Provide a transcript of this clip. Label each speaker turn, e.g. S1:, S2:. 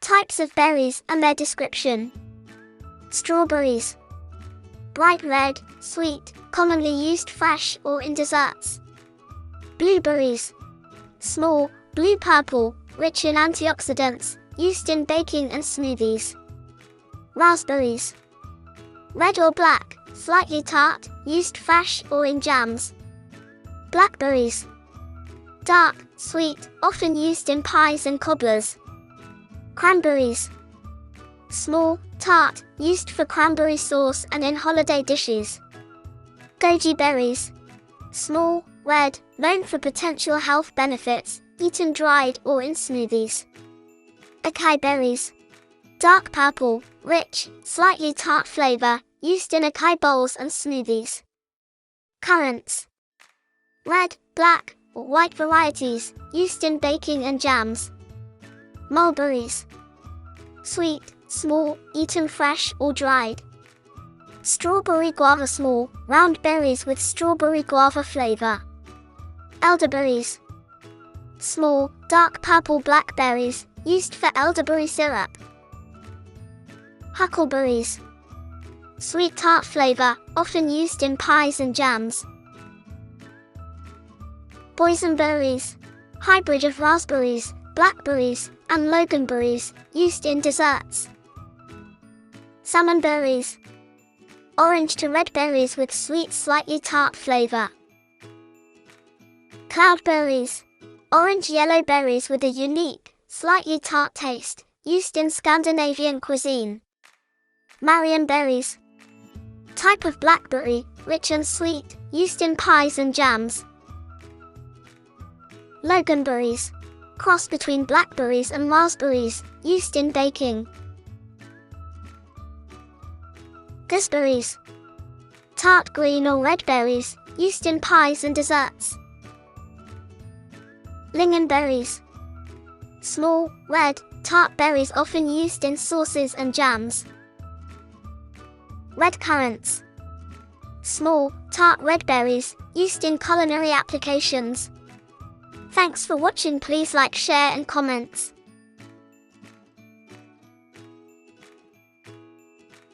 S1: Types of berries and their description. Strawberries. Bright red, sweet, commonly used fresh or in desserts. Blueberries. Small, blue-purple, rich in antioxidants, used in baking and smoothies. Raspberries. Red or black, slightly tart, used fresh or in jams. Blackberries. Dark, sweet, often used in pies and cobblers. Cranberries. Small, tart, used for cranberry sauce and in holiday dishes. Goji berries. Small, red, known for potential health benefits, eaten dried or in smoothies. Acai berries. Dark purple, rich, slightly tart flavor, used in acai bowls and smoothies. Currants. Red, black, or white varieties, used in baking and jams. Mulberries. Sweet, small, eaten fresh or dried. Strawberry guava. Small, round berries with strawberry guava flavor. Elderberries. Small, dark purple blackberries, used for elderberry syrup. Huckleberries. Sweet tart flavor, often used in pies and jams. Boysenberries. Hybrid of raspberries, blackberries, and loganberries, used in desserts. Salmonberries. Orange to red berries with sweet, slightly tart flavor. Cloudberries. Orange-yellow berries with a unique, slightly tart taste, used in Scandinavian cuisine. Marionberries. Type of blackberry, rich and sweet, used in pies and jams. Loganberries. Cross between blackberries and raspberries, used in baking. Gooseberries. Tart green or red berries, used in pies and desserts. Lingonberries. Small, red, tart berries often used in sauces and jams. Red currants. Small, tart red berries, used in culinary applications. Thanks for watching. Please like, share and comments.